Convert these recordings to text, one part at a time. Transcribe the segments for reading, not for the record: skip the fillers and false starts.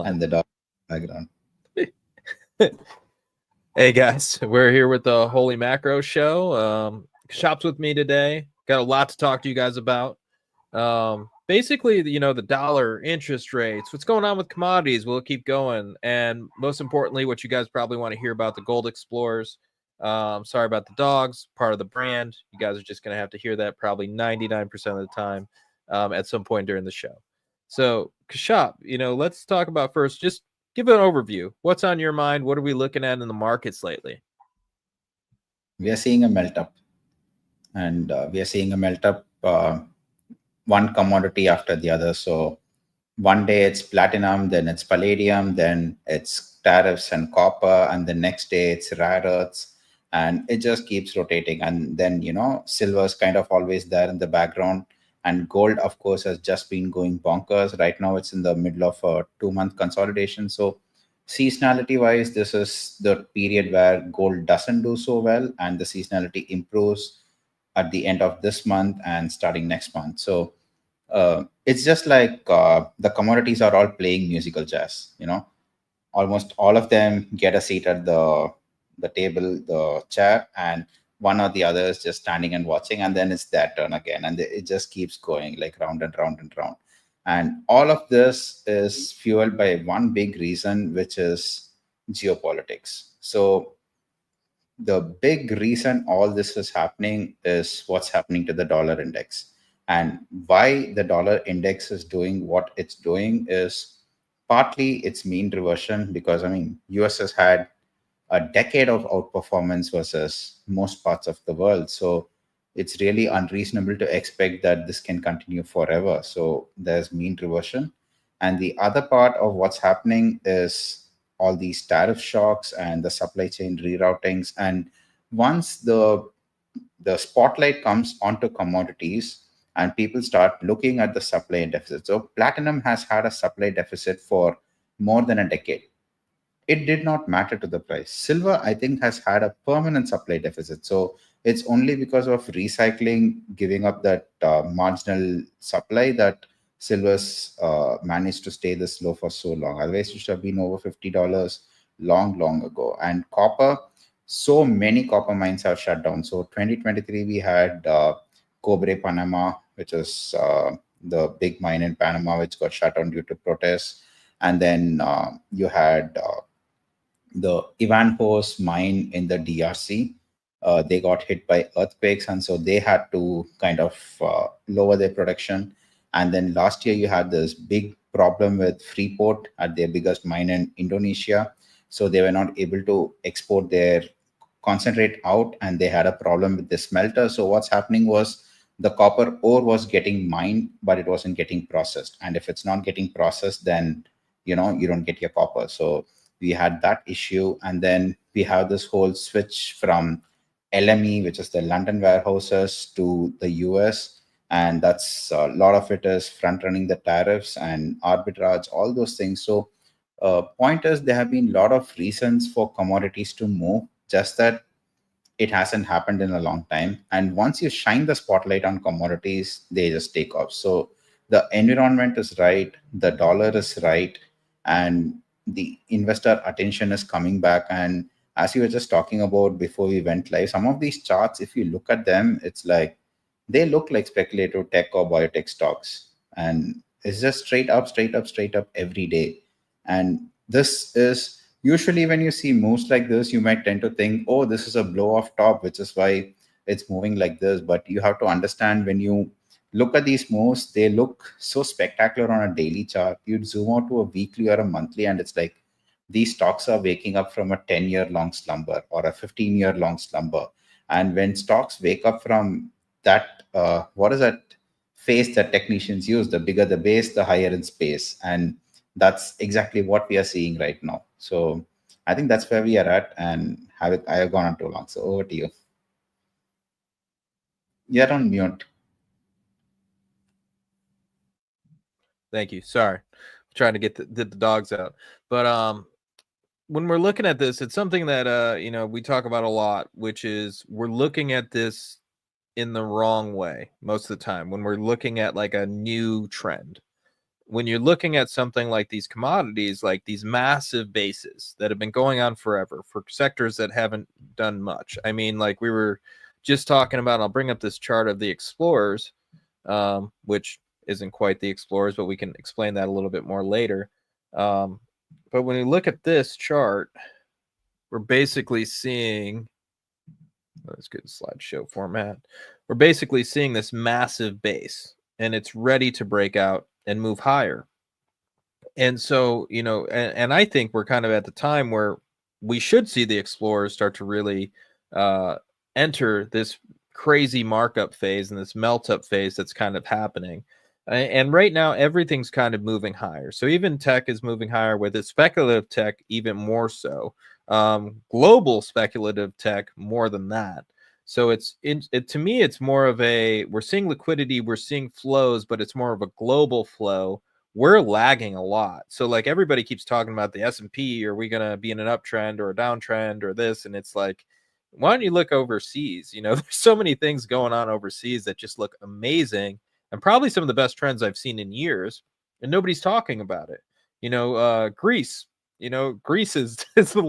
and the dog background. Hey guys, we're here with the Holy Macro Show. Shop's with me today. Got a lot to talk to you guys about. Basically, the dollar, interest rates, what's going on with commodities, will it keep going? And most importantly, what you guys probably want to hear about, the Gold Explorers. Sorry about the dogs, part of the brand. You guys are just going to have to hear that probably 99% of the time at some point during the show. So, Kashop, let's talk about first, just give an overview. What's on your mind? What are we looking at in the markets lately? We are seeing a melt up, and we are seeing a melt up, one commodity after the other. So one day it's platinum, then it's palladium, then it's tariffs and copper, and the next day it's rare earths, and it just keeps rotating. And then silver's kind of always there in the background, and gold, of course, has just been going bonkers. Right now, it's in the middle of a 2 month consolidation. So seasonality wise, this is the period where gold doesn't do so well, and the seasonality improves at the end of this month and starting next month. So it's just like the commodities are all playing musical chess. Almost all of them get a seat at the table, the chair, and one or the other is just standing and watching, and then it's their turn again, and it just keeps going like round and round and round. And all of this is fueled by one big reason, which is geopolitics. So the big reason all this is happening is what's happening to the dollar index. And why the dollar index is doing what it's doing is partly its mean reversion, because US has had a decade of outperformance versus most parts of the world. So it's really unreasonable to expect that this can continue forever. So there's mean reversion. And the other part of what's happening is all these tariff shocks and the supply chain reroutings. And once the spotlight comes onto commodities and people start looking at the supply and deficit. So platinum has had a supply deficit for more than a decade. It did not matter to the price. Silver, I think, has had a permanent supply deficit. So it's only because of recycling, giving up that marginal supply, that silver's managed to stay this low for so long. Otherwise, it should have been over $50 long, long ago. And copper, so many copper mines have shut down. So 2023, we had Cobre Panama, which is the big mine in Panama, which got shut down due to protests. And then you had the Ivanhoe mine in the DRC. They got hit by earthquakes, and so they had to kind of lower their production. And then last year, you had this big problem with Freeport at their biggest mine in Indonesia. So they were not able to export their concentrate out, and they had a problem with the smelter. So what's happening was the copper ore was getting mined, but it wasn't getting processed. And if it's not getting processed, then you don't get your copper. So we had that issue. And then we have this whole switch from LME, which is the London warehouses, to the US. And that's a lot of it is front running the tariffs and arbitrage, all those things. So point is, there have been a lot of reasons for commodities to move, just that it hasn't happened in a long time. And once you shine the spotlight on commodities, they just take off. So the environment is right, the dollar is right, and the investor attention is coming back. And as you were just talking about before we went live, some of these charts, if you look at them, it's like they look like speculative tech or biotech stocks. And it's just straight up, straight up, straight up every day. And this is usually, when you see moves like this, you might tend to think, oh, this is a blow off top, which is why it's moving like this. But you have to understand, when you look at these moves, they look so spectacular on a daily chart. You'd zoom out to a weekly or a monthly, and it's like these stocks are waking up from a 10-year long slumber or a 15-year long slumber. And when stocks wake up from that, what is that phase that technicians use? The bigger the base, the higher in space. And that's exactly what we are seeing right now. So I think that's where we are at. And I have gone on too long. So over to you. You're on mute. Thank you. Sorry, I'm trying to get the dogs out. But when we're looking at this, it's something that we talk about a lot, which is we're looking at this in the wrong way most of the time when we're looking at like a new trend. when you're looking at something like these commodities, like these massive bases that have been going on forever for sectors that haven't done much. I mean, like we were just talking about, I'll bring up this chart of the explorers, which isn't quite the explorers, but we can explain that a little bit more later. But when we look at this chart, we're basically seeing, let's get a slideshow format. We're basically seeing this massive base, and it's ready to break out and move higher. And so, you know, and I think we're kind of at the time where we should see the explorers start to really enter this crazy markup phase and this melt up phase that's kind of happening. And right now, everything's kind of moving higher. So even tech is moving higher, with it speculative tech even more so. Global speculative tech more than that. So to me, it's more of a, we're seeing liquidity, we're seeing flows, but it's more of a global flow. We're lagging a lot. So like everybody keeps talking about the S&P, are we going to be in an uptrend or a downtrend or this? And it's like, why don't you look overseas? You know, there's so many things going on overseas that just look amazing, and probably some of the best trends I've seen in years, and nobody's talking about it. You know, Greece, you know, Greece is the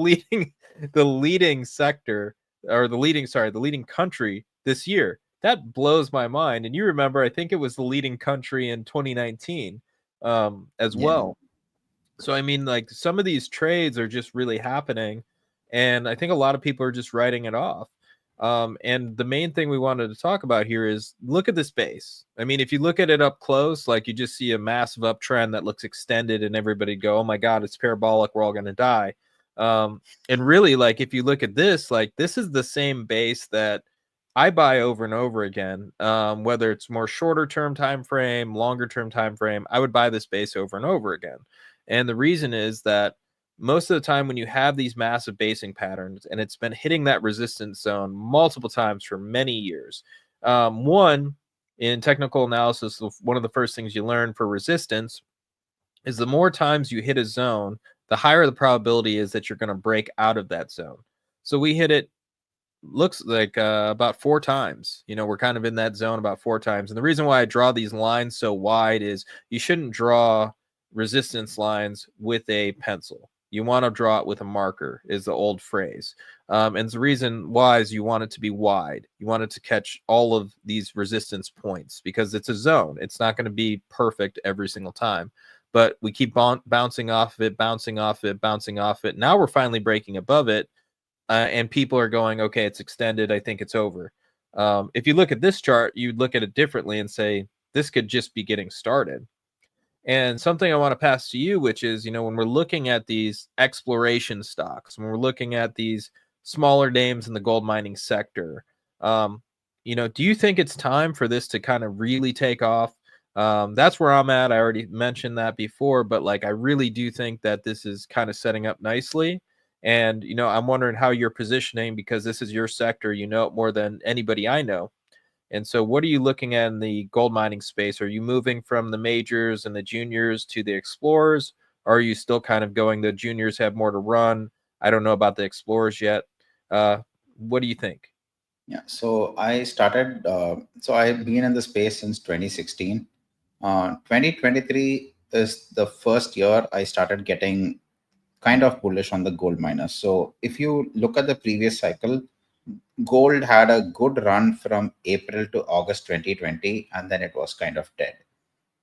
leading sector, or the leading country this year. That blows my mind. And you remember, I think it was the leading country in 2019 as well. So I mean, like, some of these trades are just really happening, and I think a lot of people are just writing it off. And the main thing we wanted to talk about here is, look at this base. I mean, if you look at it up close, like, you just see a massive uptrend that looks extended, and everybody go, oh my God, it's parabolic, we're all going to die. And really, like, if you look at this, like, this is the same base that I buy over and over again, whether it's more shorter term time frame, longer term time frame, I would buy this base over and over again. And the reason is that most of the time when you have these massive basing patterns, and it's been hitting that resistance zone multiple times for many years, one, in technical analysis, one of the first things you learn for resistance is the more times you hit a zone, the higher the probability is that you're going to break out of that zone. So we hit it, looks like about 4 times. You know, we're kind of in that zone about 4 times. And the reason why I draw these lines so wide is you shouldn't draw resistance lines with a pencil. You want to draw it with a marker, is the old phrase. And the reason why is you want it to be wide. You want it to catch all of these resistance points, because it's a zone. It's not going to be perfect every single time. But we keep bouncing off of it, bouncing off it, bouncing off it. Now we're finally breaking above it. And people are going, okay, it's extended, I think it's over. If you look at this chart, you'd look at it differently and say, this could just be getting started. And something I want to pass to you, which is, you know, when we're looking at these exploration stocks, when we're looking at these smaller names in the gold mining sector, you know, do you think it's time for this to kind of really take off? That's where I'm at. I already mentioned that before, but like, I really do think that this is kind of setting up nicely. And, you know, I'm wondering how you're positioning, because this is your sector, you know it more than anybody I know. And so what are you looking at in the gold mining space? Are you moving from the majors and the juniors to the explorers? Or are you still kind of going, the juniors have more to run? I don't know about the explorers yet. What do you think? Yeah, so I started, so I've been in the space since 2016. 2023 is the first year I started getting kind of bullish on the gold miners. So if you look at the previous cycle, gold had a good run from April to August 2020, and then it was kind of dead.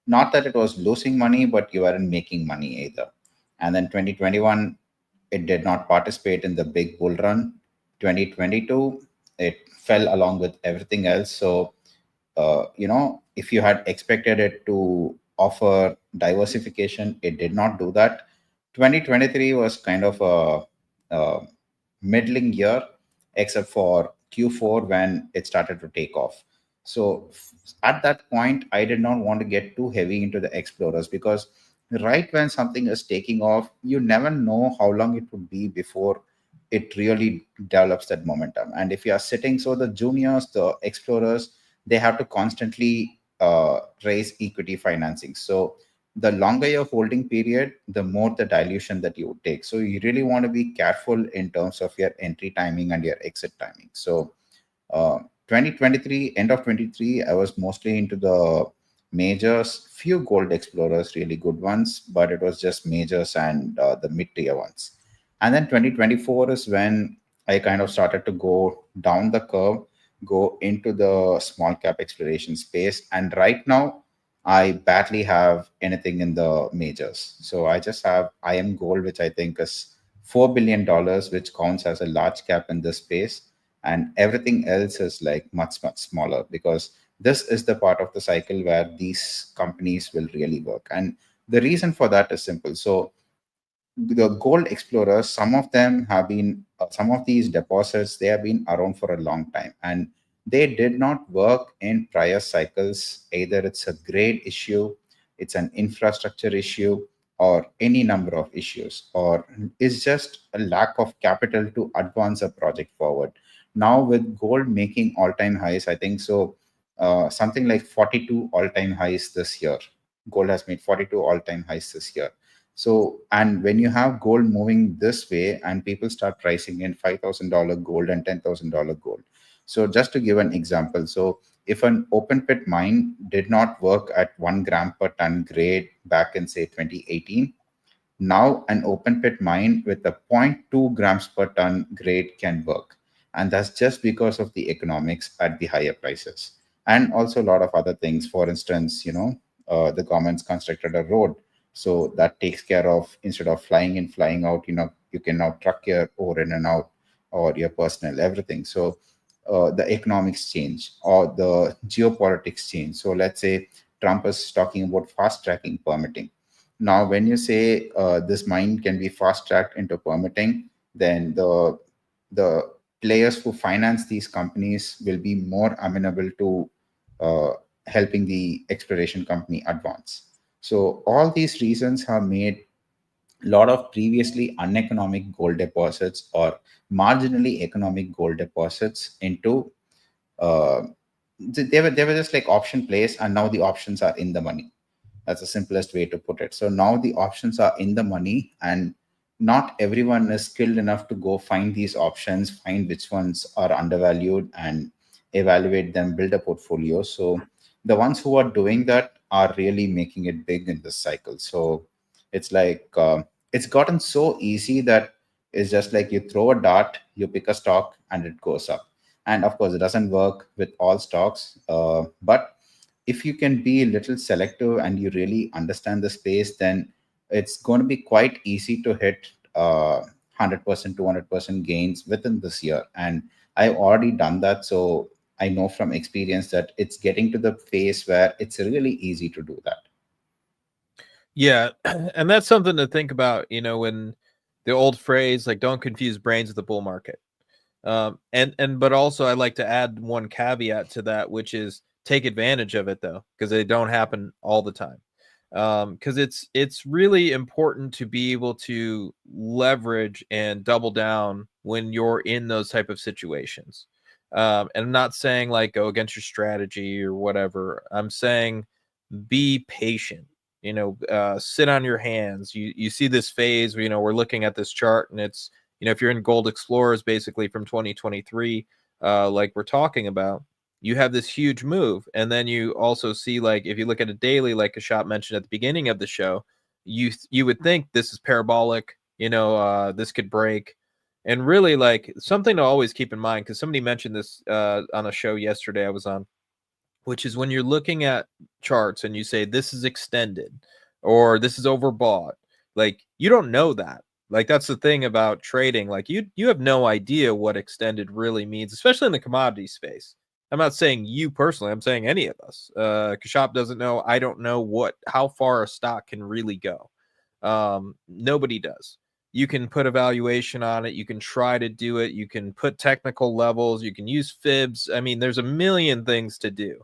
Not that it was losing money, but you weren't making money either. And then 2021, it did not participate in the big bull run. 2022, it fell along with everything else. So, you know, if you had expected it to offer diversification, it did not do that. 2023 was kind of a middling year, except for Q4 when it started to take off. So at that point, I did not want to get too heavy into the explorers, because right when something is taking off, you never know how long it would be before it really develops that momentum. And if you are sitting, so the juniors, the explorers, they have to constantly raise equity financing. So the longer your holding period, the more the dilution that you would take. So you really want to be careful in terms of your entry timing and your exit timing. So 2023, end of 23, I was mostly into the majors, few gold explorers, really good ones, but it was just majors and the mid-tier ones. And then 2024 is when I kind of started to go down the curve, go into the small cap exploration space. And right now, I barely have anything in the majors. So I just have IM Gold, which I think is $4 billion, which counts as a large cap in this space. And everything else is like much, much smaller, because this is the part of the cycle where these companies will really work. And the reason for that is simple. So the gold explorers, some of them have been, some of these deposits, they have been around for a long time, and they did not work in prior cycles. Either it's a grade issue, it's an infrastructure issue, or any number of issues, or it's just a lack of capital to advance a project forward. Now with gold making all-time highs, I think so, something like 42 all-time highs this year. Gold has made 42 all-time highs this year. So, and when you have gold moving this way and people start pricing in $5,000 gold and $10,000 gold. So, just to give an example, so if an open pit mine did not work at 1 gram per ton grade back in, say, 2018, now an open pit mine with a zero point 0.2 grams per ton grade can work. And that's just because of the economics at the higher prices. And also a lot of other things. For instance, the government's constructed a road. So that takes care of, instead of flying in, flying out, you can now truck your ore in and out, or your personnel, everything. So the economics change, or the geopolitics change. So let's say Trump is talking about fast tracking permitting. Now, when you say this mine can be fast tracked into permitting, then the players who finance these companies will be more amenable to uh, helping the exploration company advance. So all these reasons have made a lot of previously uneconomic gold deposits or marginally economic gold deposits into uh, they were just like option plays, and now the options are in the money. That's the simplest way to put it. So now the options are in the money, and not everyone is skilled enough to go find these options, find which ones are undervalued, and evaluate them, build a portfolio. So the ones who are doing that are really making it big in this cycle. So it's like it's gotten so easy that it's just like you throw a dart, you pick a stock, and it goes up. And of course, it doesn't work with all stocks, but if you can be a little selective and you really understand the space, then it's going to be quite easy to hit 100%, 200% gains within this year. And I've already done that. So I know from experience that it's getting to the phase where it's really easy to do that. Yeah, and that's something to think about, when the old phrase like don't confuse brains with the bull market. And but also I like to add one caveat to that, which is take advantage of it though, because they don't happen all the time. Because it's really important to be able to leverage and double down when you're in those type of situations. And I'm not saying like go against your strategy or whatever. I'm saying be patient. Sit on your hands. You see this phase. We're looking at this chart, and it's if you're in Gold Explorers, basically from 2023, like we're talking about, you have this huge move, and then you also see like if you look at a daily, like Kashop mentioned at the beginning of the show, you would think this is parabolic. This could break, and really like something to always keep in mind, because somebody mentioned this on a show yesterday I was on, which is when you're looking at charts and you say this is extended or this is overbought, like you don't know that. Like that's the thing about trading. Like you have no idea what extended really means, especially in the commodity space. I'm not saying you personally, I'm saying any of us. Kashop doesn't know, I don't know how far a stock can really go. Nobody does. You can put a valuation on it, you can try to do it, you can put technical levels, you can use fibs. I mean, there's a million things to do.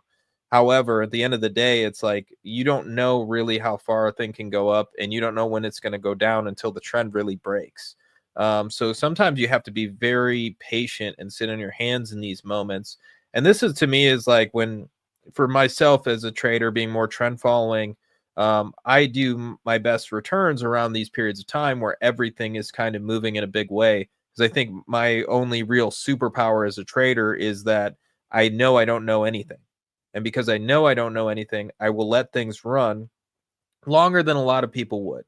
However, at the end of the day, it's like you don't know really how far a thing can go up, and you don't know when it's going to go down until the trend really breaks. So sometimes you have to be very patient and sit on your hands in these moments. And this is to me is like when, for myself as a trader, being more trend following, I do my best returns around these periods of time where everything is kind of moving in a big way. Because I think my only real superpower as a trader is that I know I don't know anything. And because I know I don't know anything, I will let things run longer than a lot of people would.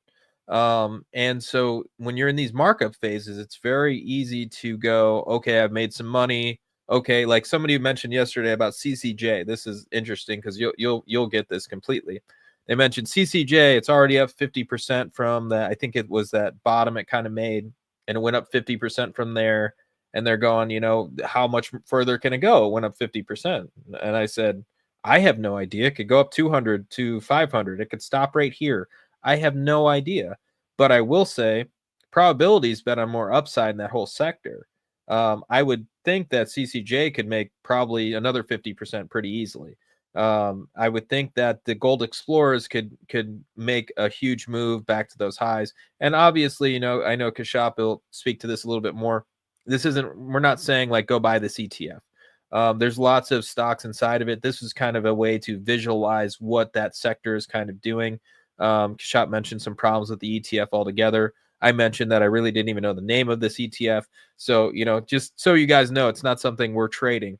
And so when you're in these markup phases, it's very easy to go, okay, I've made some money. Okay, like somebody mentioned yesterday about CCJ. This is interesting because you'll get this completely. They mentioned CCJ. It's already up 50% from that. I think it was that bottom it kind of made, and it went up 50% from there. And they're going, how much further can it go? It went up 50%. And I said, I have no idea. It could go up 200 to 500. It could stop right here. I have no idea. But I will say probabilities bet on more upside in that whole sector. I would think that CCJ could make probably another 50% pretty easily. I would think that the Gold Explorers could make a huge move back to those highs. And obviously, I know Kashop will speak to this a little bit more. We're not saying like go buy this ETF. There's lots of stocks inside of it. This is kind of a way to visualize what that sector is kind of doing. Kashop mentioned some problems with the ETF altogether. I mentioned that I really didn't even know the name of this ETF. So, just so you guys know, it's not something we're trading.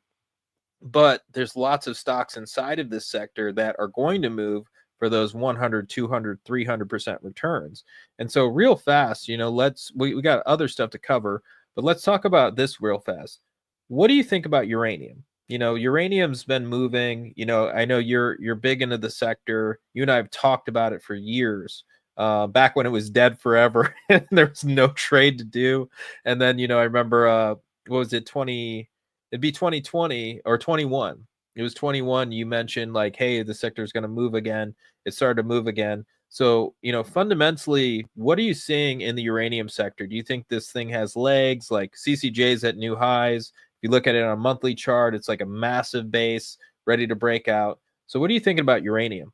But there's lots of stocks inside of this sector that are going to move for those 100, 200, 300% returns. And so real fast, we got other stuff to cover, but let's talk about this real fast. What do you think about uranium? Uranium's been moving. I know you're big into the sector. You and I have talked about it for years. Back when it was dead forever and there was no trade to do. And then, I remember what was it, it'd be 2020 or 21. It was 21. You mentioned like, hey, the sector is going to move again. It started to move again. So, fundamentally, what are you seeing in the uranium sector? Do you think this thing has legs? Like CCJ's at new highs. If you look at it on a monthly chart, it's like a massive base ready to break out. So what are you thinking about uranium?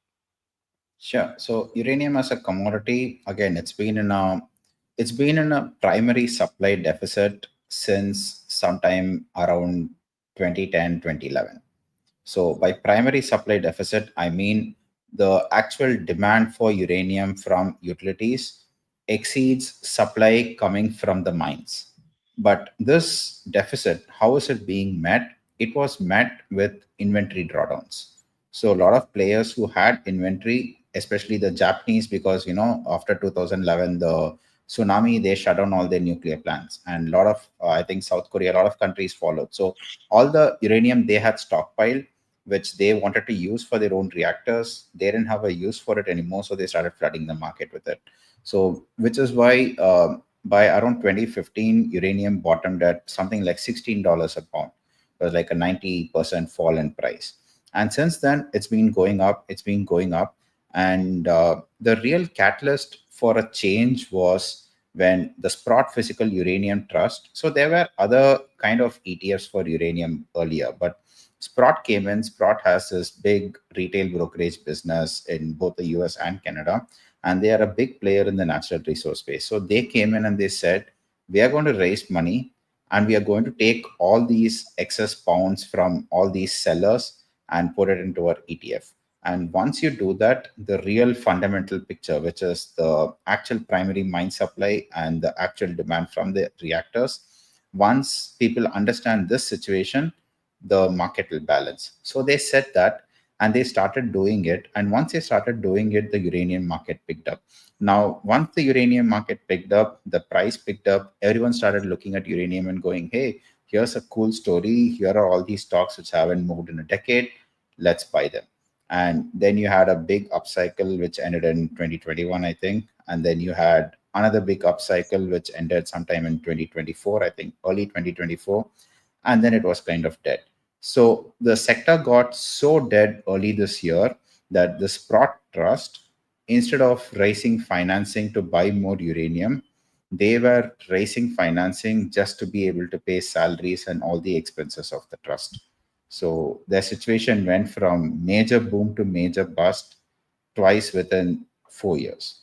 Sure. So uranium as a commodity, again, it's been in a primary supply deficit since sometime around 2010, 2011. So by primary supply deficit, I mean the actual demand for uranium from utilities exceeds supply coming from the mines. But this deficit, how is it being met? It was met with inventory drawdowns. So a lot of players who had inventory, especially the Japanese, because after 2011 the tsunami, they shut down all their nuclear plants, and a lot of I think South Korea, a lot of countries followed. So all the uranium they had stockpiled, which they wanted to use for their own reactors, they didn't have a use for it anymore, so they started flooding the market with it. So which is why by around 2015 uranium bottomed at something like $16 a pound. It was like a 90% fall in price, and since then it's been going up, and the real catalyst for a change was when the Sprott Physical Uranium Trust. So there were other kind of ETFs for uranium earlier, but Sprott came in. Sprott has this big retail brokerage business in both the US and Canada, and they are a big player in the natural resource space. So they came in and they said, we are going to raise money and we are going to take all these excess pounds from all these sellers and put it into our ETF. And once you do that, the real fundamental picture, which is the actual primary mine supply and the actual demand from the reactors, once people understand this situation, the market will balance. So they said that and they started doing it. And once they started doing it, the uranium market picked up. Now, once the uranium market picked up, the price picked up, everyone started looking at uranium and going, hey, here's a cool story. Here are all these stocks which haven't moved in a decade. Let's buy them. And then you had a big upcycle, which ended in 2021, I think. And then you had another big upcycle, which ended sometime in 2024, I think, early 2024. And then it was kind of dead. So the sector got so dead early this year that the Sprott Trust, instead of raising financing to buy more uranium, they were raising financing just to be able to pay salaries and all the expenses of the trust. So their situation went from major boom to major bust twice within 4 years.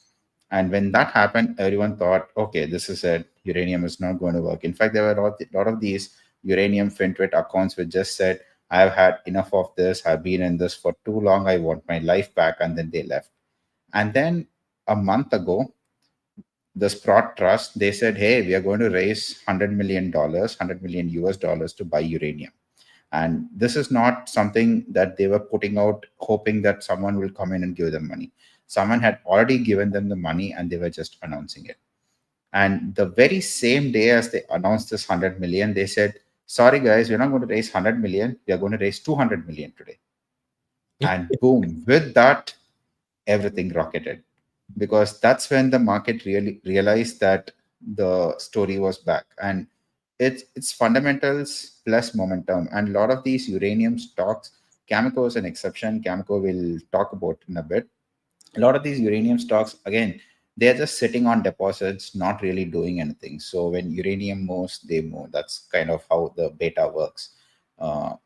And when that happened, everyone thought, okay, this is it. Uranium is not going to work. In fact, there were a lot of these uranium FinTwit accounts which just said, I've had enough of this. I've been in this for too long. I want my life back. And then they left. And then a month ago, the Sprott Trust, they said, hey, we are going to raise $100 million, 100 million US dollars to buy uranium. And this is not something that they were putting out hoping that someone will come in and give them money. Someone had already given them the money and they were just announcing it. And the very same day as they announced this 100 million, they said, sorry guys, we're not going to raise 100 million, we are going to raise 200 million today. And boom, with that, everything rocketed, because that's when the market really realized that the story was back. And it's fundamentals plus momentum. And a lot of these uranium stocks, Cameco is an exception. Cameco will talk about in a bit. A lot of these uranium stocks, again, they're just sitting on deposits, not really doing anything. So when uranium moves, they move. That's kind of how the beta works. Uh,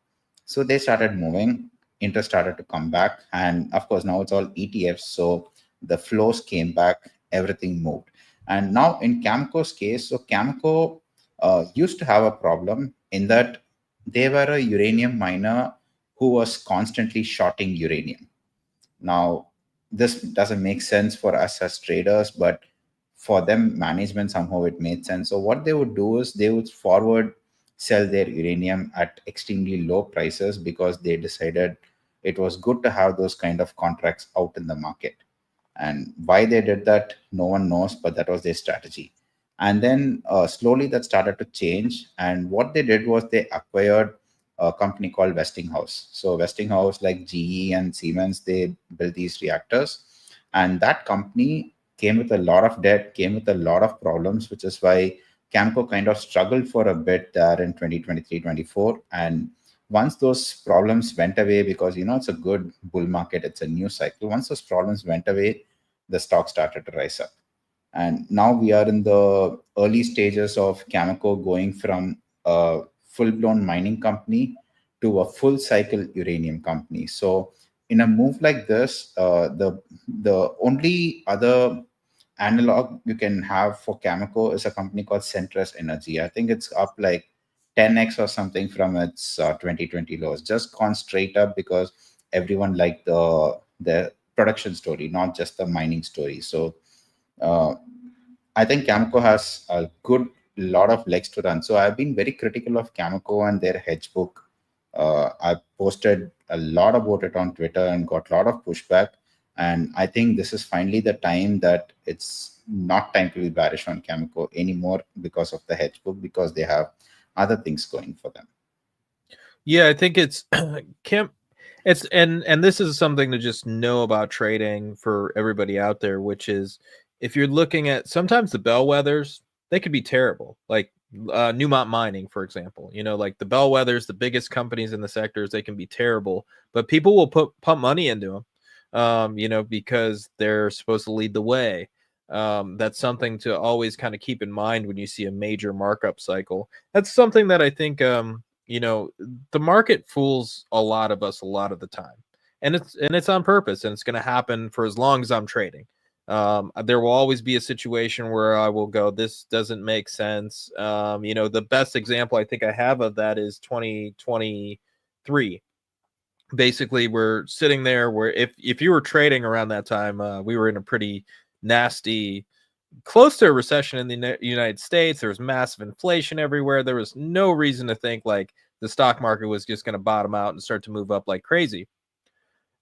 so they started moving, interest started to come back. And of course, now it's all ETFs. So the flows came back, everything moved. And now in Camco's case, so Camco used to have a problem in that they were a uranium miner who was constantly shorting uranium. Now, this doesn't make sense for us as traders, but for them, management, somehow it made sense. So what they would do is they would forward sell their uranium at extremely low prices, because they decided it was good to have those kind of contracts out in the market. And why they did that, no one knows, but that was their strategy. And then slowly that started to change. And what they did was they acquired a company called Westinghouse. So Westinghouse, like GE and Siemens, they built these reactors. And that company came with a lot of debt, came with a lot of problems, which is why Camco kind of struggled for a bit there in 2023-24. And once those problems went away, because it's a good bull market, it's a new cycle. Once those problems went away, the stock started to rise up. And now we are in the early stages of Cameco going from a full-blown mining company to a full cycle uranium company. So in a move like this, the only other analog you can have for Cameco is a company called Centrus Energy. I think it's up like 10x or something from its 2020 lows. Just gone straight up because everyone liked the production story, not just the mining story. So uh, I think Cameco has a good lot of legs to run. So I've been very critical of Cameco and their hedge book. I posted a lot about it on Twitter and got a lot of pushback. And I think this is finally the time that it's not time to be bearish on Cameco anymore because of the hedge book, because they have other things going for them. Yeah, I think it's it's and this is something to just know about trading for everybody out there, which is if you're looking at sometimes the bellwethers, they could be terrible. Like Newmont Mining, for example, like the bellwethers, the biggest companies in the sectors, they can be terrible, but people will pump money into them, because they're supposed to lead the way. That's something to always kind of keep in mind when you see a major markup cycle. That's something that I think, the market fools a lot of us a lot of the time, and it's on purpose, and it's going to happen for as long as I'm trading. There will always be a situation where I will go, this doesn't make sense. The best example I think I have of that is 2023. Basically, we're sitting there where if you were trading around that time, we were in a pretty nasty, close to a recession in the United States. There was massive inflation everywhere. There was no reason to think like the stock market was just going to bottom out and start to move up like crazy.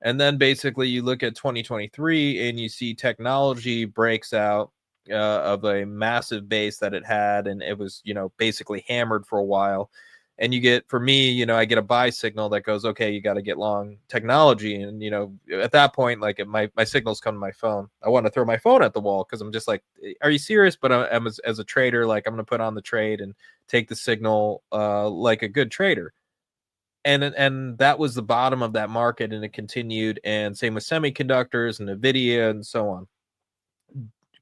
And then basically you look at 2023 and you see technology breaks out of a massive base that it had, and it was, basically hammered for a while. And you get, for me, I get a buy signal that goes, okay, you got to get long technology. And, at that point, like my signals come to my phone. I want to throw my phone at the wall because I'm just like, are you serious? But I'm as a trader, like I'm going to put on the trade and take the signal like a good trader. And that was the bottom of that market, and it continued. And same with semiconductors and Nvidia and so on.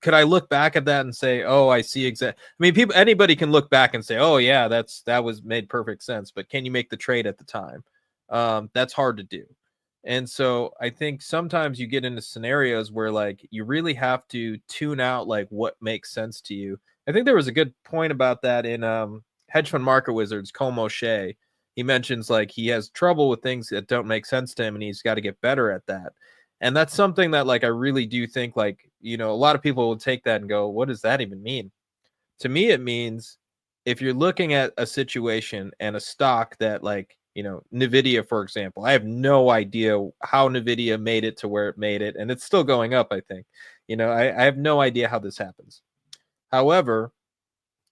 Could I look back at that and say, oh, I see anybody can look back and say, oh yeah, that was made perfect sense, but can you make the trade at the time? That's hard to do. And so I think sometimes you get into scenarios where like you really have to tune out like what makes sense to you. I think there was a good point about that in Hedge Fund Market Wizards, Colm O'Shea. He mentions like he has trouble with things that don't make sense to him, and he's got to get better at that. And that's something that like I really do think like, a lot of people will take that and go, what does that even mean? To me, it means if you're looking at a situation and a stock that like NVIDIA, for example. I have no idea how NVIDIA made it to where it made it, and it's still going up, I think. I have no idea how this happens. However,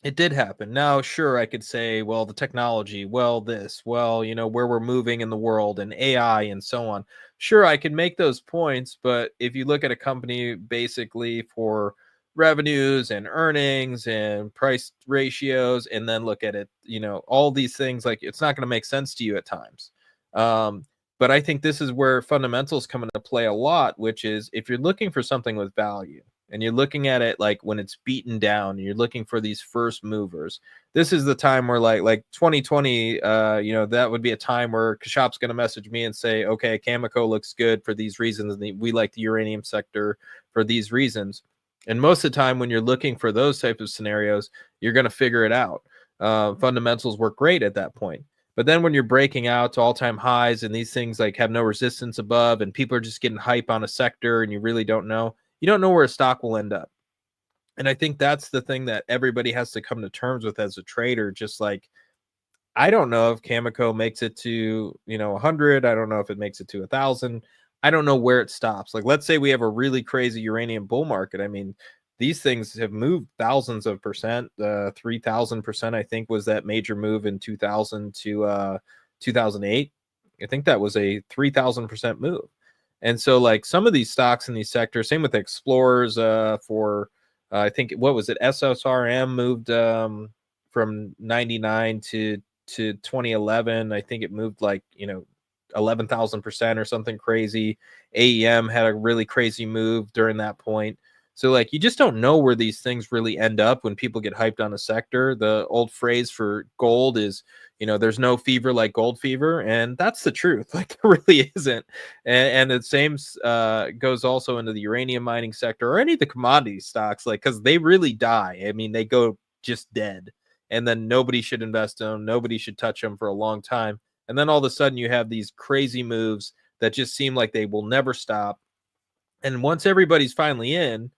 it did happen. Now, sure, I could say, well, the technology, well, this, well, where we're moving in the world and AI and so on. Sure, I can make those points, but if you look at a company basically for revenues and earnings and price ratios, and then look at it, all these things, like it's not going to make sense to you at times. But I think this is where fundamentals come into play a lot, which is if you're looking for something with value, and you're looking at it like when it's beaten down, you're looking for these first movers. This is the time where like 2020, that would be a time where Kashop's going to message me and say, okay, Cameco looks good for these reasons. And we like the uranium sector for these reasons. And most of the time when you're looking for those types of scenarios, you're going to figure it out. Fundamentals work great at that point. But then when you're breaking out to all-time highs and these things like have no resistance above and people are just getting hype on a sector and you really don't know, you don't know where a stock will end up. And I think that's the thing that everybody has to come to terms with as a trader. Just like, I don't know if Cameco makes it to, 100. I don't know if it makes it to 1,000. I don't know where it stops. Like, let's say we have a really crazy uranium bull market. I mean, these things have moved thousands of percent. 3,000%, I think, was that major move in 2000 to 2008. I think that was a 3,000% move. And so like some of these stocks in these sectors, same with Explorers for, I think, what was it? SSRM moved from 99 to 2011. I think it moved like, 11,000% or something crazy. AEM had a really crazy move during that point. So like, you just don't know where these things really end up when people get hyped on a sector. The old phrase for gold is, there's no fever like gold fever. And that's the truth. Like there really isn't. And the same goes also into the uranium mining sector or any of the commodity stocks, like, because they really die. I mean, they go just dead. And then nobody should invest in them. Nobody should touch them for a long time. And then all of a sudden you have these crazy moves that just seem like they will never stop. And once everybody's finally in,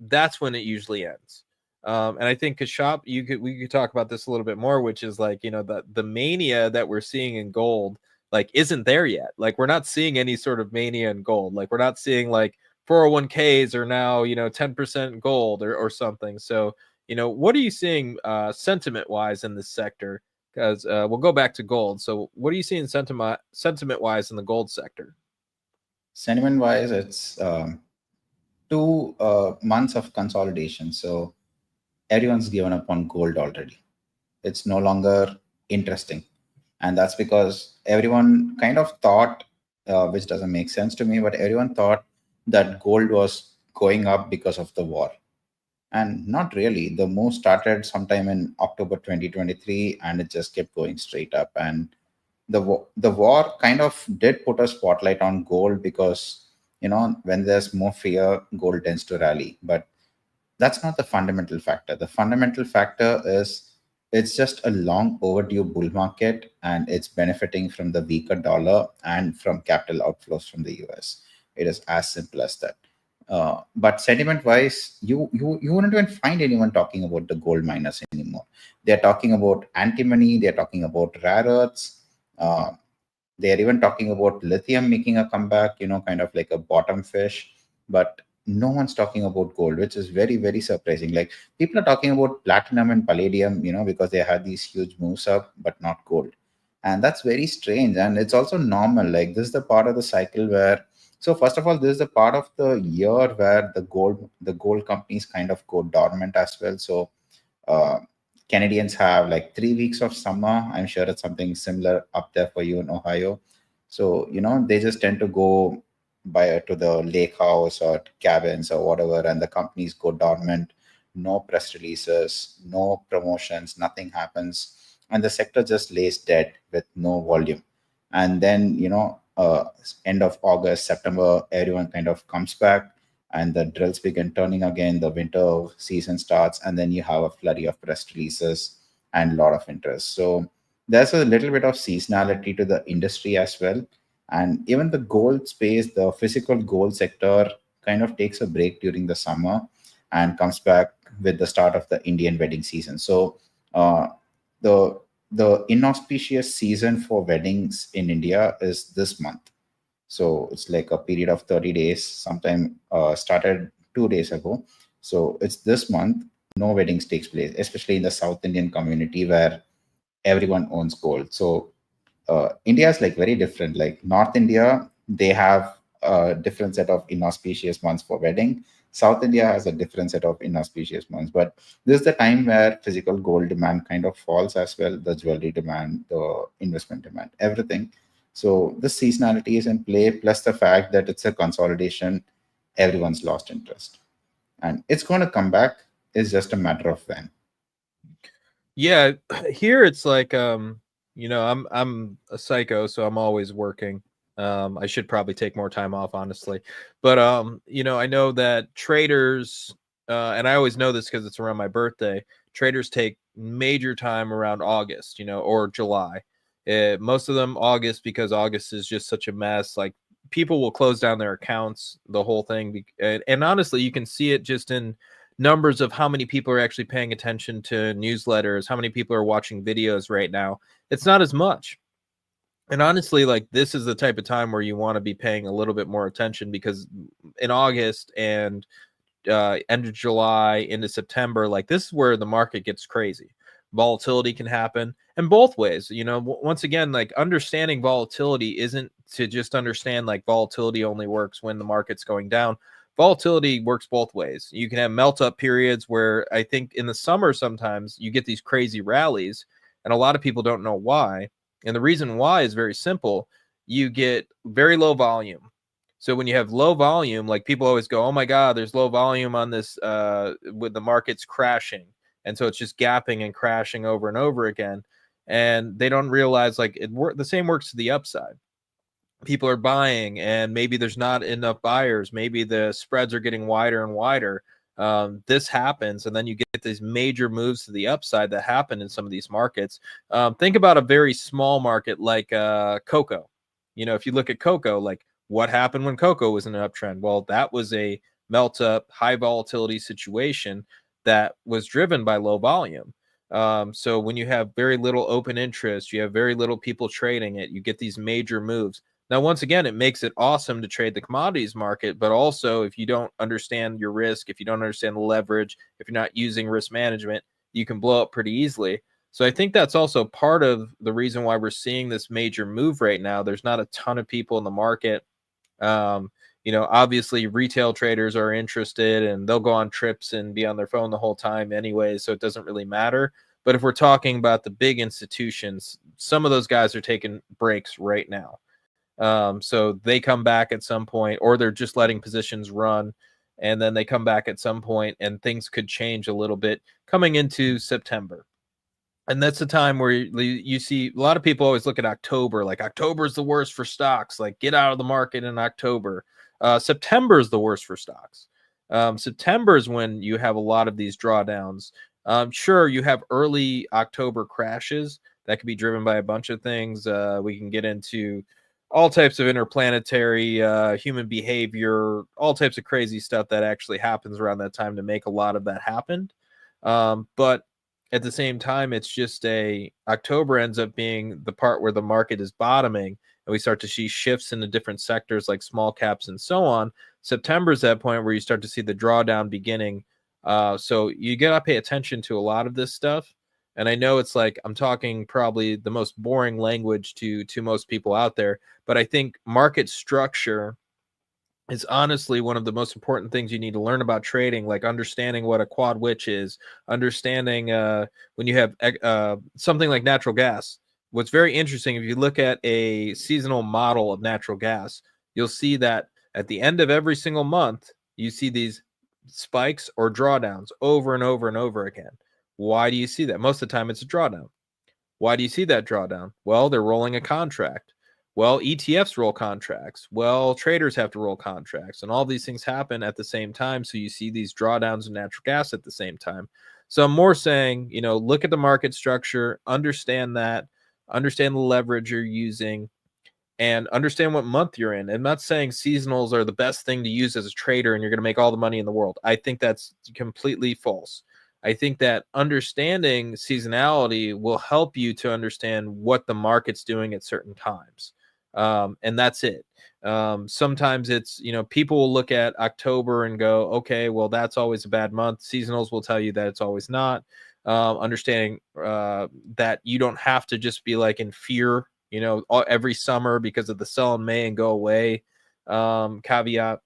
that's when it usually ends. And I think Kashop, we could talk about this a little bit more, which is like, the mania that we're seeing in gold, like, isn't there yet. Like, we're not seeing any sort of mania in gold. Like, we're not seeing like 401ks are now, 10% gold or something. So, what are you seeing sentiment wise in this sector? Because we'll go back to gold. So what are you seeing sentiment wise in the gold sector? Sentiment wise, it's 2 months of consolidation. So everyone's given up on gold already. It's no longer interesting. And that's because everyone kind of thought, which doesn't make sense to me, but everyone thought that gold was going up because of the war. And not really. The move started sometime in October 2023, and it just kept going straight up. And the war kind of did put a spotlight on gold because, when there's more fear, gold tends to rally. But that's not the fundamental factor. The fundamental factor is it's just a long overdue bull market, and it's benefiting from the weaker dollar and from capital outflows from the US. It is as simple as that. But sentiment wise, you wouldn't even find anyone talking about the gold miners anymore. They're talking about antimony, they're talking about rare earths, they're even talking about lithium making a comeback, kind of like a bottom fish. But no one's talking about gold, which is very, very surprising. Like people are talking about platinum and palladium, because they had these huge moves up, but not gold. And that's very strange. And it's also normal. Like this is the part of the cycle where, so first of all, this is the part of the year where the gold companies kind of go dormant as well. So Canadians have like 3 weeks of summer. I'm sure it's something similar up there for you in Ohio. So, they just tend to go to the lake house or cabins or whatever, and the companies go dormant. No press releases, no promotions, nothing happens. And the sector just lays dead with no volume. And then, end of August, September, everyone kind of comes back and the drills begin turning again. The winter season starts, and then you have a flurry of press releases and a lot of interest. So there's a little bit of seasonality to the industry as well. And even the gold space, the physical gold sector kind of takes a break during the summer and comes back with the start of the Indian wedding season. So the the inauspicious season for weddings in India is this month. So it's like a period of 30 days, sometime started 2 days ago. So it's this month, no weddings takes place, especially in the South Indian community where everyone owns gold. So India is like very different. Like North India, they have a different set of inauspicious months for wedding. South India has a different set of inauspicious months. But this is the time where physical gold demand kind of falls as well, the jewelry demand, the investment demand, everything. So the seasonality is in play, plus the fact that it's a consolidation, everyone's lost interest. And it's going to come back. It's just a matter of when. Yeah, here it's like I'm a psycho, so I'm always working. I should probably take more time off, honestly. But I know that traders and I always know this because it's around my birthday. Traders take major time around August, or July. Most of them August, because August is just such a mess. Like people will close down their accounts, the whole thing. And honestly, you can see it just in numbers of how many people are actually paying attention to newsletters, how many people are watching videos right now. It's not as much. And honestly, like this is the type of time where you want to be paying a little bit more attention, because in August and end of July into September, like this is where the market gets crazy. Volatility can happen, and both ways. Once again, like understanding volatility isn't to just understand like volatility only works when the market's going down. Volatility works both ways. You can have melt up periods where I think in the summer sometimes you get these crazy rallies, and a lot of people don't know why. And the reason why is very simple. You get very low volume. So when you have low volume, like people always go, "Oh my God, there's low volume on this with the markets crashing," and so it's just gapping and crashing over and over again, and they don't realize like the same works to the upside. People are buying, and maybe there's not enough buyers. Maybe the spreads are getting wider and wider. This happens, and then you get these major moves to the upside that happen in some of these markets. Think about a very small market like cocoa. If you look at cocoa, like what happened when cocoa was in an uptrend? Well, that was a melt up, high volatility situation that was driven by low volume. So when you have very little open interest, you have very little people trading it, you get these major moves. Now, once again, it makes it awesome to trade the commodities market, but also if you don't understand your risk, if you don't understand the leverage, if you're not using risk management, you can blow up pretty easily. So I think that's also part of the reason why we're seeing this major move right now. There's not a ton of people in the market. Obviously retail traders are interested and they'll go on trips and be on their phone the whole time anyway, so it doesn't really matter. But if we're talking about the big institutions, some of those guys are taking breaks right now. So they come back at some point, or they're just letting positions run, and then they come back at some point, and things could change a little bit coming into September. And that's the time where you see a lot of people always look at October, like October is the worst for stocks, like get out of the market in October. September is the worst for stocks. September is when you have a lot of these drawdowns. Sure, you have early October crashes that could be driven by a bunch of things. We can get into all types of interplanetary human behavior, all types of crazy stuff that actually happens around that time to make a lot of that happen. But at the same time, it's just October ends up being the part where the market is bottoming and we start to see shifts into different sectors like small caps and so on. September is that point where you start to see the drawdown beginning. So you got to pay attention to a lot of this stuff. And I know it's like I'm talking probably the most boring language to most people out there, but I think market structure is honestly one of the most important things you need to learn about trading, like understanding what a quad witch is, understanding when you have something like natural gas. What's very interesting, if you look at a seasonal model of natural gas, you'll see that at the end of every single month, you see these spikes or drawdowns over and over and over again. Why do you see that? Most of the time it's a drawdown. Why do you see that drawdown? Well, they're rolling a contract. Well, ETFs roll contracts. Well, traders have to roll contracts. And all these things happen at the same time. So you see these drawdowns in natural gas at the same time. So I'm more saying, look at the market structure, understand that, understand the leverage you're using, and understand what month you're in. I'm not saying seasonals are the best thing to use as a trader and you're going to make all the money in the world. I think that's completely false. I think that understanding seasonality will help you to understand what the market's doing at certain times. And that's it. Sometimes it's, people will look at October and go, okay, well, that's always a bad month. Seasonals will tell you that it's always not. Understanding that you don't have to just be like in fear, every summer because of the sell in May and go away caveat.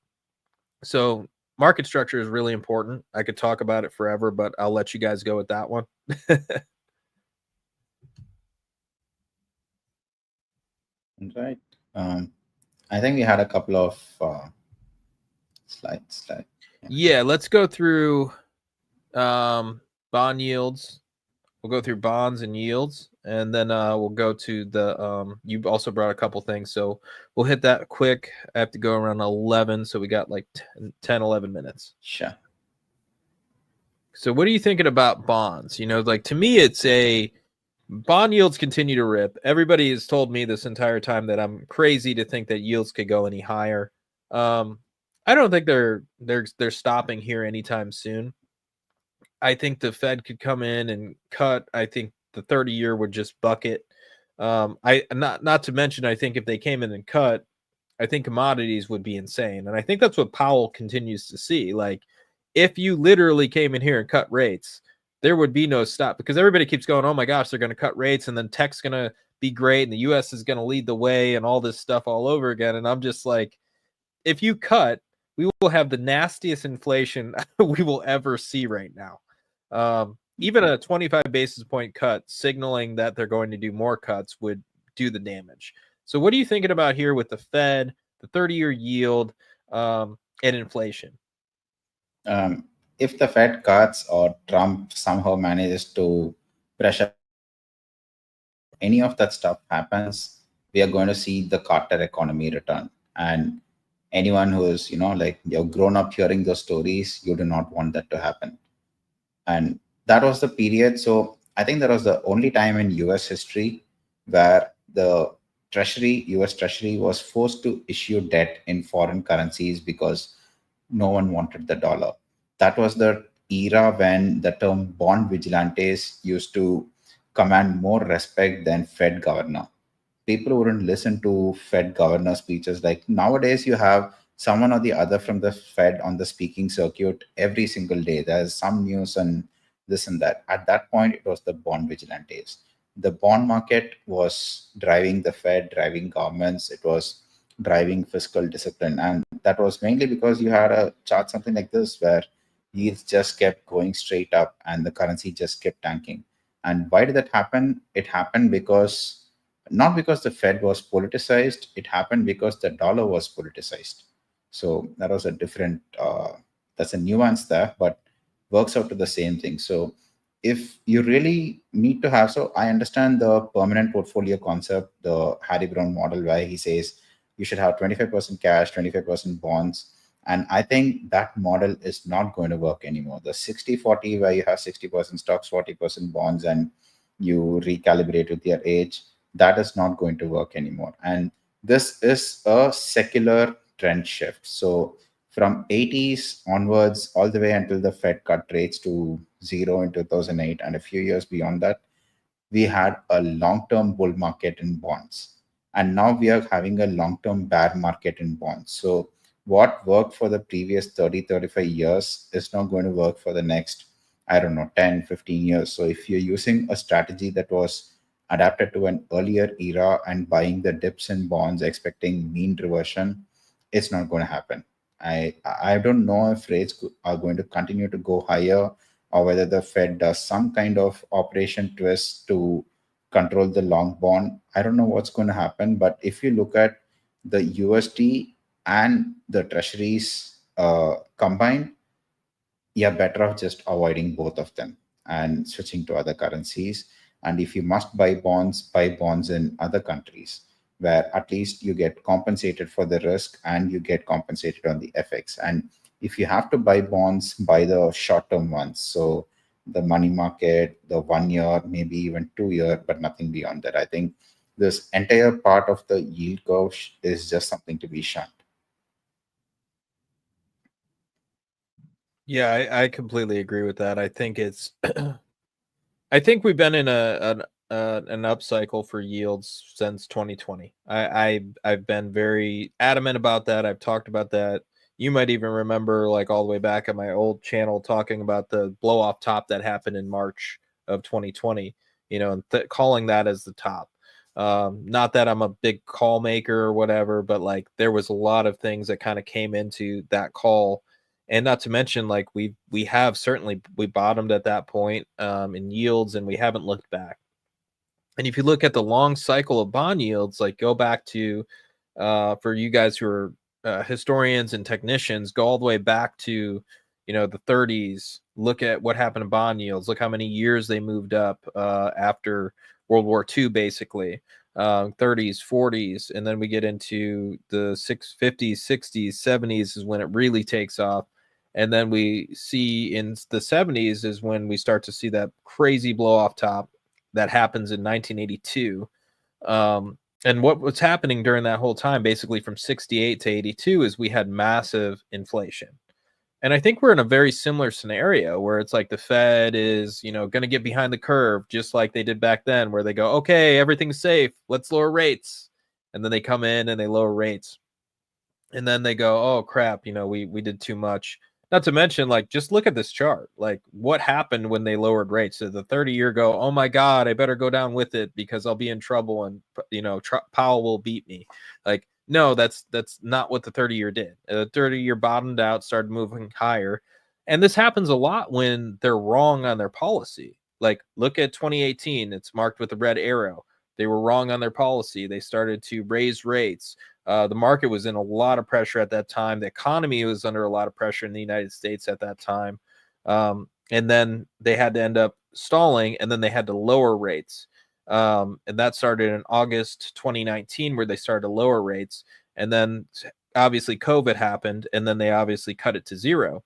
So market structure is really important. I could talk about it forever, but I'll let you guys go with that one. Right. I think we had a couple of slides. Yeah, let's go through bond yields. We'll go through bonds and yields, and then we'll go to the you also brought a couple things, so we'll hit that quick. I have to go around 11, so we got like 10 11 minutes. Sure. So what are you thinking about bonds? Like, to me, it's bond yields continue to rip. Everybody has told me this entire time that I'm crazy to think that yields could go any higher. I don't think they're stopping here anytime soon. I think the Fed could come in and cut. I think the 30-year would just bucket. I not to mention, I think if they came in and cut, I think commodities would be insane. And I think that's what Powell continues to see. Like, if you literally came in here and cut rates, there would be no stop, because everybody keeps going, oh my gosh, they're going to cut rates, and then tech's going to be great, and the US is going to lead the way, and all this stuff all over again. And I'm just like, if you cut, we will have the nastiest inflation we will ever see right now. Even a 25 basis point cut signaling that they're going to do more cuts would do the damage. So what are you thinking about here with the Fed, the 30-year yield, and inflation? If the Fed cuts or Trump somehow manages to pressure any of that stuff happens, we are going to see the Carter economy return. And anyone who is, like, you've grown up hearing those stories, you do not want that to happen. And that was the period. So I think that was the only time in US history where the US Treasury was forced to issue debt in foreign currencies because no one wanted the dollar. That was the era when the term bond vigilantes used to command more respect than Fed governor. People wouldn't listen to Fed governor speeches. Like nowadays, you have someone or the other from the Fed on the speaking circuit every single day. There's some news and this and that. At that point, it was the bond vigilantes. The bond market was driving the Fed, driving governments. It was driving fiscal discipline. And that was mainly because you had a chart, something like this, where yields just kept going straight up and the currency just kept tanking. And why did that happen? It happened because, not because the Fed was politicized, it happened because the dollar was politicized. So that was a different, that's a nuance there, but works out to the same thing. So if you really need to have, so I understand the permanent portfolio concept, the Harry Brown model, where he says you should have 25% cash, 25% bonds. And I think that model is not going to work anymore. The 60-40, where you have 60% stocks, 40% bonds, and you recalibrate with your age, that is not going to work anymore. And this is a secular trend shift. So from 80s onwards, all the way until the Fed cut rates to zero in 2008 and a few years beyond that, we had a long-term bull market in bonds. And now we are having a long-term bear market in bonds. So what worked for the previous 30, 35 years is not going to work for the next, 10, 15 years. So if you're using a strategy that was adapted to an earlier era and buying the dips in bonds, expecting mean reversion, it's not going to happen. I don't know if rates are going to continue to go higher, or whether the Fed does some kind of operation twist to control the long bond. I don't know what's going to happen. But if you look at the USD and the treasuries combined, you're better off just avoiding both of them and switching to other currencies. And if you must buy bonds in other countries, where at least you get compensated for the risk and you get compensated on the FX. And if you have to buy bonds, buy the short-term ones. So the money market, the 1 year, maybe even 2 year, but nothing beyond that. I think this entire part of the yield curve is just something to be shunned. Yeah, I completely agree with that. I think it's I think we've been in an upcycle for yields since 2020. I've been very adamant about that. I've talked about that. You might even remember, like all the way back at my old channel, talking about the blow off top that happened in March of 2020. You know, and calling that as the top. Not that I'm a big call maker or whatever, but like there was a lot of things that kind of came into that call, and not to mention like we have certainly we bottomed at that point in yields, and we haven't looked back. And if you look at the long cycle of bond yields, like go back to for you guys who are historians and technicians, go all the way back to the 30s. Look at what happened to bond yields. Look how many years they moved up after World War II, basically. 30s, 40s, and then we get into the 50s, 60s, 70s is when it really takes off. And then we see in the 70s is when we start to see that crazy blow off top that happens in 1982. And what was happening during that whole time, basically from 68 to 82, is we had massive inflation. And I think we're in a very similar scenario where it's like the Fed is, going to get behind the curve, just like they did back then, where they go, okay, everything's safe, let's lower rates. And then they come in and they lower rates. And then they go, oh crap, we did too much. Not to mention, like, just look at this chart. Like, what happened when they lowered rates? Did the 30-year go, oh my God, I better go down with it because I'll be in trouble and, Powell will beat me? Like, no, that's not what the 30-year did. The 30-year bottomed out, started moving higher. And this happens a lot when they're wrong on their policy. Like, look at 2018. It's marked with a red arrow. They were wrong on their policy. They started to raise rates. The market was in a lot of pressure at that time. The economy was under a lot of pressure in the United States at that time. And then they had to end up stalling, and then they had to lower rates. And that started in August 2019, where they started to lower rates. And then obviously COVID happened, and then they obviously cut it to zero.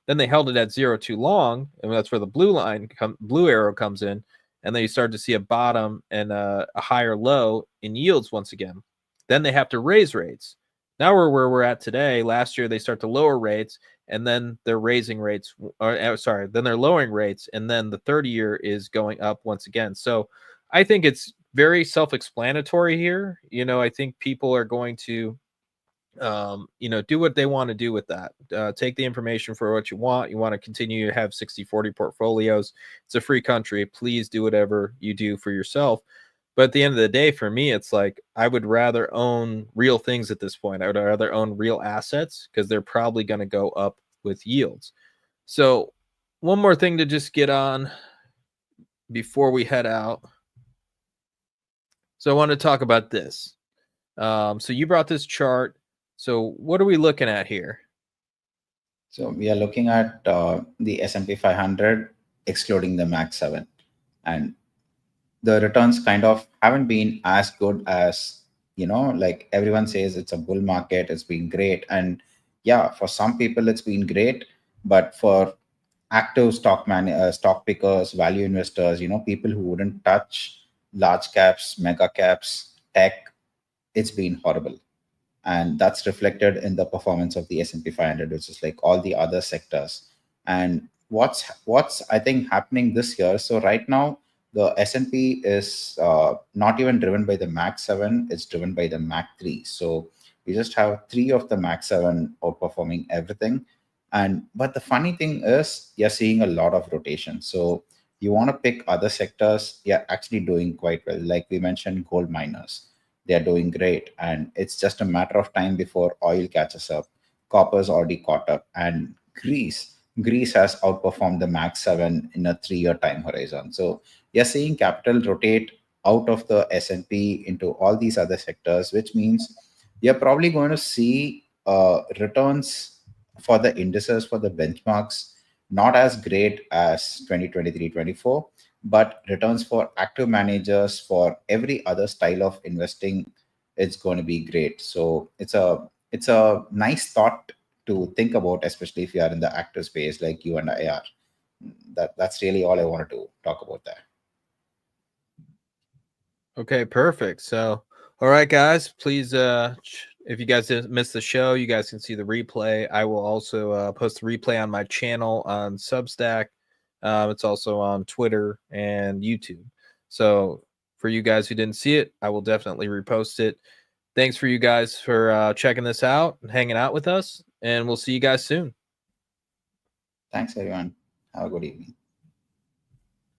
Then they held it at zero too long, and that's where the blue arrow comes in. And then you start to see a bottom and a higher low in yields once again. Then they have to raise rates. Now we're where we're at today. Last year they start to lower rates, and then they're raising rates. Then they're lowering rates, and then the 30-year is going up once again. So I think it's very self-explanatory here. I think people are going to do what they want to do with that. Take the information for what you want. You want to continue to have 60-40 portfolios. It's a free country. Please do whatever you do for yourself. But at the end of the day, for me, it's like I would rather own real things at this point. I would rather own real assets because they're probably going to go up with yields. So one more thing to just get on before we head out. So I want to talk about this. So you brought this chart. So what are we looking at here? So we are looking at the S&P 500 excluding the Max 7, and the returns kind of haven't been as good as, like everyone says it's a bull market, it's been great. And yeah, for some people it's been great, but for active stock pickers, value investors, people who wouldn't touch large caps, mega caps, tech, it's been horrible. And that's reflected in the performance of the S&P 500, which is like all the other sectors. And what's I think happening this year, so right now the S&P is not even driven by the Max 7, it's driven by the Max 3. So we just have 3 of the Max 7 outperforming everything. But the funny thing is you're seeing a lot of rotation. So you want to pick other sectors, you're actually doing quite well. Like we mentioned, gold miners, they're doing great. And it's just a matter of time before oil catches up. Copper's already caught up. And Greece has outperformed the Max 7 in a 3-year time horizon. So you're seeing capital rotate out of the S&P into all these other sectors, which means you're probably going to see returns for the indices, for the benchmarks, not as great as 2023-24, but returns for active managers, for every other style of investing, it's going to be great. So it's a nice thought to think about, especially if you are in the active space like you and I are. That's really all I wanted to talk about there. Okay, perfect. So, all right, guys, please if you guys didn't miss the show, you guys can see the replay. I will also post the replay on my channel on Substack. It's also on Twitter and YouTube. So for you guys who didn't see it, I will definitely repost it. Thanks for you guys for checking this out and hanging out with us, and we'll see you guys soon. Thanks, everyone. Have a good evening.